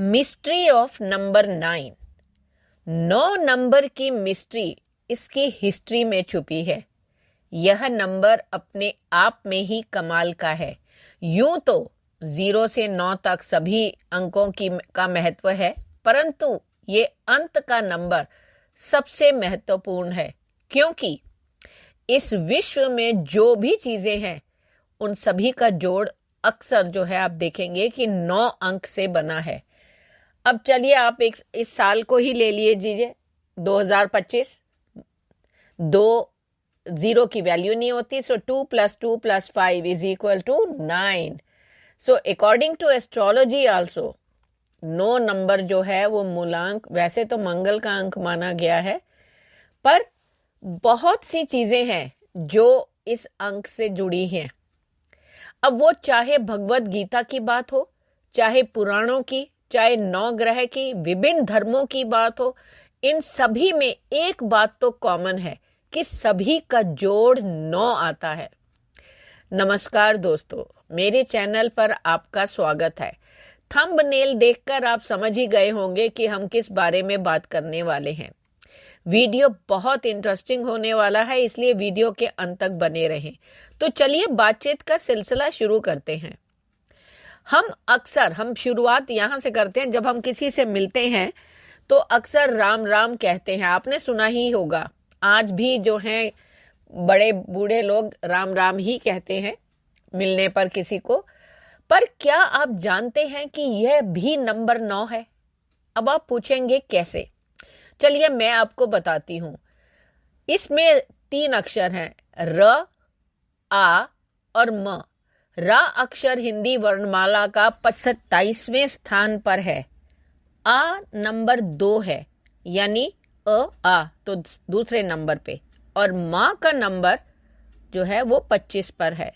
Mystery of number 9। 9 number की mystery इसकी history में छुपी है। यह नंबर अपने आप में ही कमाल का है। यूं तो 0 से 9 तक सभी अंकों का महत्व है, परंतु ये अंत का नंबर सबसे महत्वपूर्ण है, क्योंकि इस विश्व में जो भी चीजें हैं उन सभी का जोड़ अक्सर जो है आप देखेंगे कि 9 अंक से बना है। अब चलिए आप इस साल को ही ले लीजिए 2025। 2 0 की वैल्यू नहीं होती, so 2 + 2 + 5 = 9। So according to astrology also 9 number जो है वो मूलांक, वैसे तो मंगल का अंक माना गया है, पर बहुत सी चीजें हैं जो इस अंक से जुड़ी हैं। अब वो चाहे भगवत गीता की बात हो, चाहे पुराणों की, चाहे 9 ग्रह की, विभिन्न धर्मों की बात हो, इन सभी में एक बात तो कॉमन है कि सभी का जोड़ 9 आता है। नमस्कार दोस्तों, मेरे चैनल पर आपका स्वागत है। थंबनेल देखकर आप समझ ही गए होंगे कि हम किस बारे में बात करने वाले हैं। वीडियो बहुत इंटरेस्टिंग होने वाला है, इसलिए वीडियो के अंत तक बने रहें। तो चलिए बातचीत का सिलसिला शुरू करते हैं। हम शुरुआत यहाँ से करते हैं, जब हम किसी से मिलते हैं तो अक्सर राम राम कहते हैं। आपने सुना ही होगा, आज भी जो हैं बड़े बूढ़े लोग राम राम ही कहते हैं मिलने पर किसी को। पर क्या आप जानते हैं कि यह भी नंबर 9 है? अब आप पूछेंगे कैसे? चलिए मैं आपको बताती हूं। इसमें 3 अक्षर हैं, र, आ और म। रा अक्षर हिंदी वर्णमाला का 27वें स्थान पर है। आ नंबर 2 है, यानी आ तो दूसरे नंबर पे, और माँ का नंबर जो है वो 25 पर है।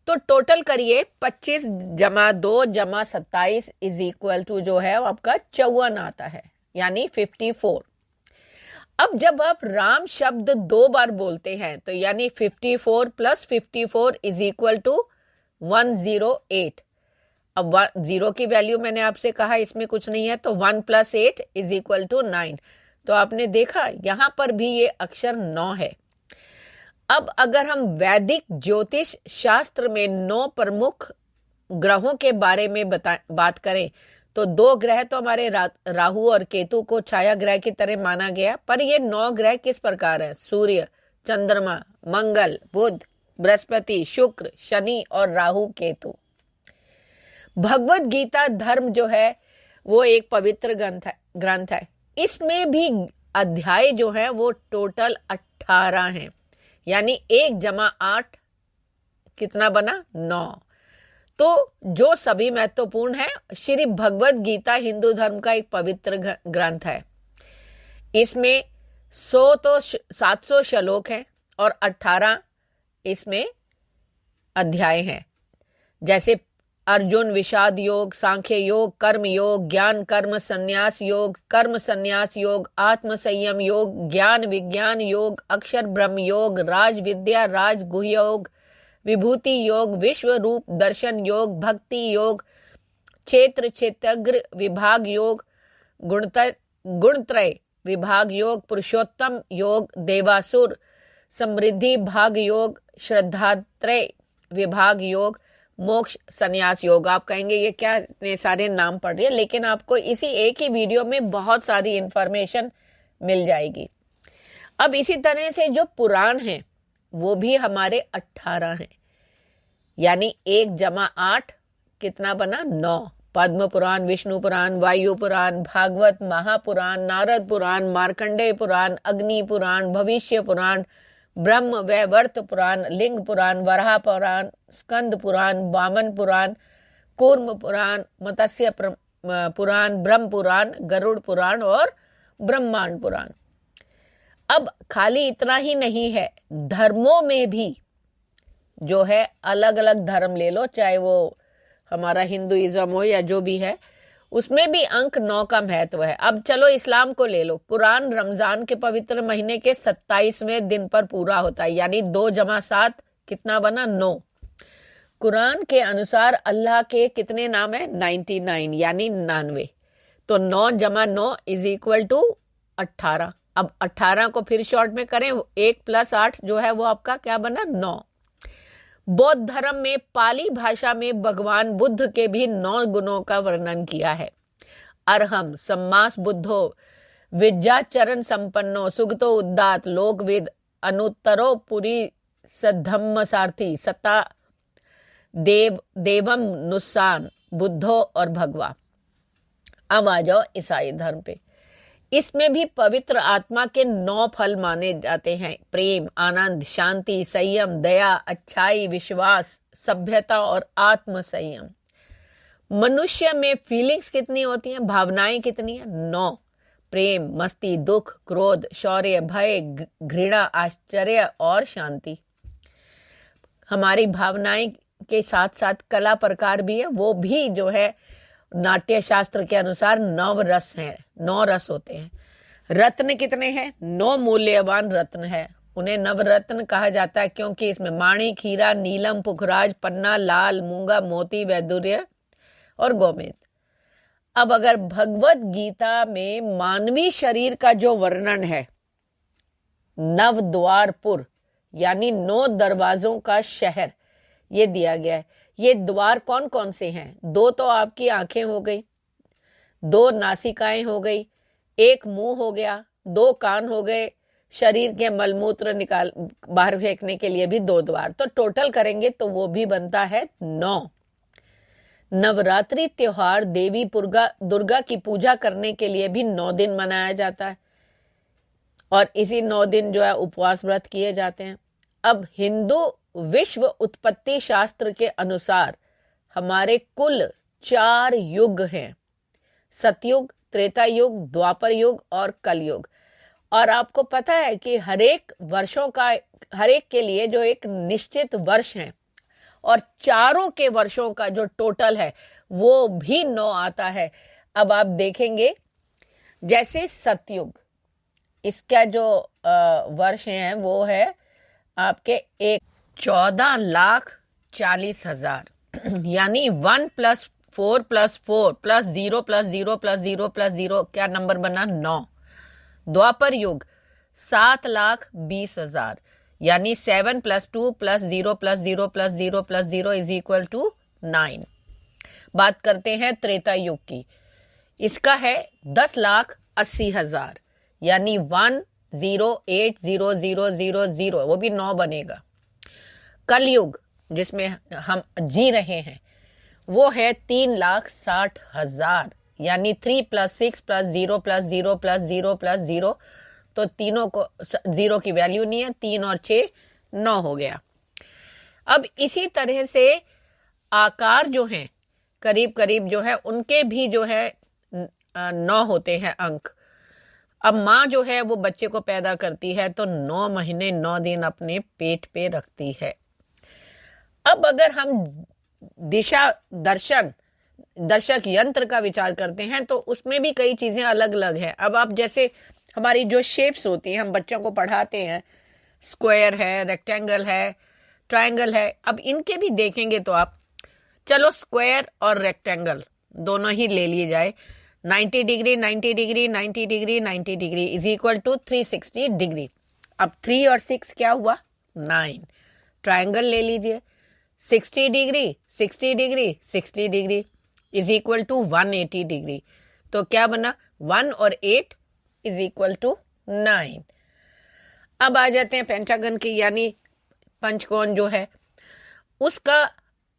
तो टोटल करिए, 25 + 2 + 27 = जो है आपका 54 आता है, यानी 54। अब जब आप राम शब्द 2 बार बोलते हैं तो यानी 54 + 54 = 108। अब 0 की वैल्यू मैंने आपसे कहा इसमें कुछ नहीं है, तो 1 + 8 = 9। तो आपने देखा यहां पर भी ये अक्षर 9 है। अब अगर हम वैदिक ज्योतिष शास्त्र में 9 प्रमुख ग्रहों के बारे में बात करें तो 2 ग्रह तो हमारे राहु और केतु को छाया ग्रह की तरह माना गया, पर ये 9 ग्रह किस प्रकार हैं? सूर्य, चंद्रमा, मंगल, बुध, बृहस्पति, शुक्र, शनि और राहु केतु। भगवत गीता धर्म जो है वो एक पवित्र ग्रंथ है। इसमें भी अध्याय जो है वो टोटल 18 हैं, यानी 1 + 8 कितना बना? 9। तो जो सभी महत्वपूर्ण है, श्री भगवत गीता हिंदू धर्म का एक पवित्र ग्रंथ है। इसमें 700 श्लोक हैं और 18 इसमें अध्याय हैं, जैसे अर्जुन विषाद योग, सांख्य योग, कर्म योग, ज्ञान कर्म संन्यास योग, कर्म संन्यास योग, आत्म संयम योग, ज्ञान विज्ञान योग, अक्षर ब्रह्म योग, राज विद्या राज गुह्य योग, विभूति योग, विश्व रूप दर्शन योग, भक्ति योग, क्षेत्र क्षेत्रज्ञ विभाग योग, गुणत्रय विभाग योग, पुरुषोत्तम योग, देवासुर समृद्धि भाग योग, श्रद्धात्रय विभाग योग, मोक्ष संन्यास योग। आप कहेंगे ये क्या इतने सारे नाम पढ़ रही है, लेकिन आपको इसी एक ही वीडियो में बहुत सारी इंफॉर्मेशन मिल जाएगी। अब इसी तरह से जो पुराण हैं वो भी हमारे 18 हैं, यानी 1 + 8 कितना बना? 9। पद्म पुराण, विष्णु पुराण, वायु पुराण, भागवत महापुराण, नारद पुराण, मार्कंडेय पुराण, अग्नि पुराण, भविष्य पुराण, ब्रह्म वैवर्त पुराण, लिंग पुराण, वराह पुराण, स्कंद पुराण, वामन पुराण, कूर्म पुराण, मत्स्य पुराण, ब्रह्म पुराण, गरुड़ पुराण और ब्रह्मांड पुराण। अब खाली इतना ही नहीं है, धर्मों में भी जो है अलग अलग धर्म ले लो, चाहे वो हमारा हिंदुइज्म हो या जो भी है, उसमें भी अंक 9 का महत्व है। अब चलो इस्लाम को ले लो, कुरान रमजान के पवित्र महीने के 27वें दिन पर पूरा होता है, यानी 2 + 7 कितना बना, 9। कुरान के अनुसार अल्लाह के कितने नाम है, 99 यानी 99। तो 9 + 9 = 18। अब 18 को फिर शॉर्ट में करें, 1 + 8 जो है वो आपका क्या बना, 9। बौद्ध धर्म में पाली भाषा में भगवान बुद्ध के भी 9 गुणों का वर्णन किया है। अरहम सम्मास बुद्धो विद्याचरण संपन्नो सुगतो उद्दात लोकविद अनुत्तरो पुरी सद्धम्म सारथी सत्ता देवम नुस्सान बुद्धो और भगवा। अब आ जाओ ईसाई धर्म पे। इसमें भी पवित्र आत्मा के 9 फल माने जाते हैं, प्रेम, आनंद, शांति, संयम, दया, अच्छाई, विश्वास, सभ्यता और आत्म संयम। मनुष्य में फीलिंग्स कितनी होती हैं, भावनाएं कितनी हैं, 9। प्रेम, मस्ती, दुख, क्रोध, शौर्य, भय, घृणा, आश्चर्य और शांति। हमारी भावनाएं के साथ साथ कला प्रकार भी है, वो भी जो है नाट्य शास्त्र के अनुसार 9 रस हैं, 9 रस होते हैं। रत्न कितने हैं, 9 मूल्यवान रत्न है, उन्हें नवरत्न कहा जाता है क्योंकि इसमें माणिक, हीरा, नीलम, पुखराज, पन्ना, लाल, मूंगा, मोती, वैदुर्य और गोमेद। अब अगर भगवत गीता में मानवी शरीर का जो वर्णन है, नवद्वारपुर यानी 9 दरवाजों का शहर, ये दिया गया है। ये द्वार कौन कौन से हैं, 2 तो आपकी आंखें हो गई, 2 नासिकाएं हो गई, 1 मुंह हो गया, 2 कान हो गए, शरीर के मलमूत्र निकाल बाहर फेंकने के लिए भी 2 द्वार, तो टोटल करेंगे तो वो भी बनता है 9। नवरात्रि त्योहार देवी दुर्गा की पूजा करने के लिए भी 9 दिन मनाया जाता है और इसी 9 दिन जो है उपवास व्रत किए जाते हैं। अब हिंदू विश्व उत्पत्ति शास्त्र के अनुसार हमारे कुल 4 युग हैं, सतयुग, त्रेता युग, द्वापर युग और कलयुग। और आपको पता है कि हर एक के लिए जो एक निश्चित वर्ष है और चारों के वर्षों का जो टोटल है वो भी 9 आता है। अब आप देखेंगे जैसे सतयुग, इसका जो वर्ष है वो है आपके 14,40,000 यानी 1 + 4 + 4 + 0 + 0 + 0 + 0 क्या नंबर बना, 9। द्वापर युग 7,20,000 यानी 7 + 2 + 0 + 0 + 0 + 0 = 9। बात करते हैं त्रेता युग की, इसका है 10,80,000 यानी 10,80,000, वो भी 9 बनेगा। कलयुग जिसमें हम जी रहे हैं वो है 3,60,000 यानी 3 + 6 + 0 + 0 + 0 + 0, तो तीनों को 0 की वैल्यू नहीं है, 3 और 6 9 हो गया। अब इसी तरह से आकार जो हैं करीब करीब जो है उनके भी जो है 9 होते हैं अंक। अब माँ जो है वो बच्चे को पैदा करती है तो 9 महीने 9 दिन अपने पेट पे रखती है। अब अगर हम दर्शक यंत्र का विचार करते हैं तो उसमें भी कई चीजें अलग अलग हैं। अब आप जैसे हमारी जो शेप्स होती हैं, हम बच्चों को पढ़ाते हैं, स्क्वायर है, रेक्टेंगल है, ट्रायंगल है, अब इनके भी देखेंगे तो आप चलो स्क्वायर और रेक्टेंगल दोनों ही ले लिए जाए, 90 degree 90 degree 90 degree 90 degree = 360 degree. अब 3 और 6 क्या हुआ, 9। ट्रायंगल ले लीजिए, 60 डिग्री 60 डिग्री 60 डिग्री = 180 डिग्री, तो क्या बना, 1 और 8 = 9। अब आ जाते हैं पेंटागन की यानी पंचकोण जो है उसका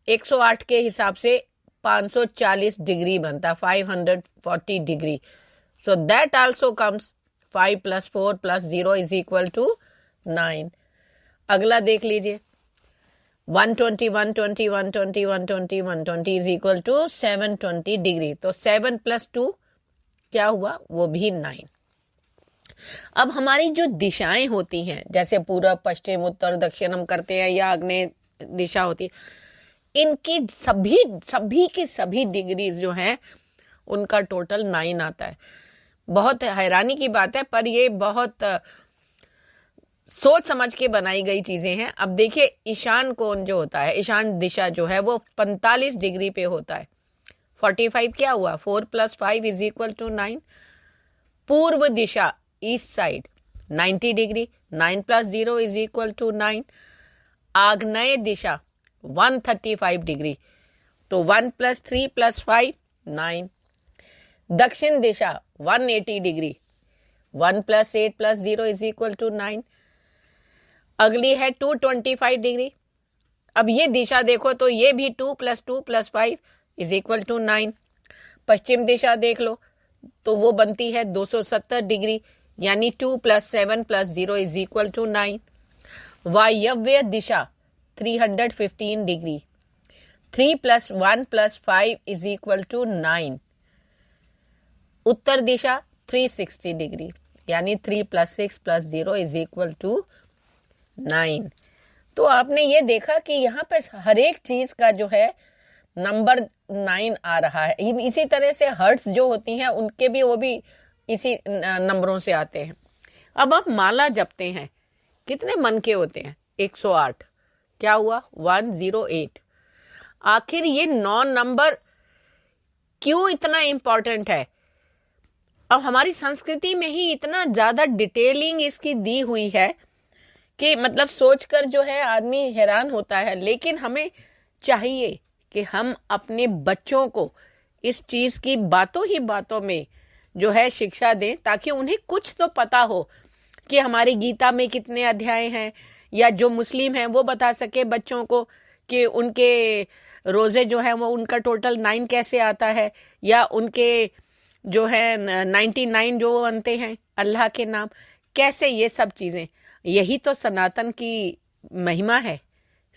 108 के हिसाब से 540 डिग्री बनता, 540 degree. So that also comes 5 + 4 + 0 = 9। अगला देख लीजिए, 120 120 120 120 120 इज इक्वल टू 720 डिग्री। तो 7 + 2 क्या हुआ, वो भी 9। अब हमारी जो दिशाएं होती हैं, जैसे पूर्व पश्चिम उत्तर दक्षिण हम करते हैं, या आग्नेय दिशा होती है, इनकी सभी की सभी डिग्रीज जो हैं उनका टोटल 9 आता है। बहुत हैरानी की बात है, पर ये बहुत सोच समझ के बनाई गई चीजें हैं। अब देखिए, ईशान कोण जो होता है, ईशान दिशा जो है वो 45 डिग्री पे होता है। 45 क्या हुआ, 4 + 5 इज इक्वल टू 9। पूर्व दिशा east side 90 degree, 9 + 0 is equal to 9। आग्नेय दिशा 135 डिग्री, तो 1 + 3 + 5 9। दक्षिण दिशा 180 डिग्री, 1 + 8 + 0 इज इक्वल टू 9। अगली है 225 डिग्री। अब ये दिशा देखो तो ये भी 2 + 2 + 5 इज इक्वल टू 9। पश्चिम दिशा देख लो तो वो बनती है 270 डिग्री, यानी 2 + 7 + 0 इज इक्वल टू 9। वायव्य दिशा 315 डिग्री, 3 + 1 + 5 इज इक्वल टू 9। उत्तर दिशा 360 डिग्री, यानी 3 + 6 + 0 इज इक्वल टू 9। तो आपने ये देखा कि यहाँ पर हर एक चीज का जो है नंबर 9 आ रहा है। इसी तरह से हर्ट्स जो होती हैं उनके भी वो भी इसी नंबरों से आते हैं। अब आप माला जपते हैं, कितने मन के होते हैं, 108। क्या हुआ, 108। आखिर ये 9 नंबर क्यों इतना इंपॉर्टेंट है? अब हमारी संस्कृति में ही इतना ज्यादा डिटेलिंग इसकी दी हुई है कि मतलब सोचकर जो है आदमी हैरान होता है। लेकिन हमें चाहिए कि हम अपने बच्चों को इस चीज की बातों ही बातों में जो है शिक्षा दें, ताकि उन्हें कुछ तो पता हो कि हमारी गीता में कितने अध्याय हैं, या जो मुस्लिम हैं वो बता सके बच्चों को कि उनके रोजे जो है वो उनका टोटल 9 कैसे आता है, या उनके जो है 99 जो वो बनते हैं अल्लाह के नाम, कैसे, ये सब चीजें। यही तो सनातन की महिमा है।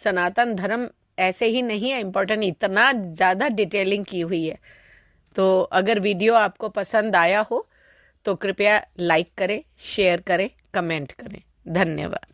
सनातन धर्म ऐसे ही नहीं है इम्पोर्टेंट, इतना ज़्यादा डिटेलिंग की हुई है। तो अगर वीडियो आपको पसंद आया हो तो कृपया लाइक करें, शेयर करें, कमेंट करें। धन्यवाद।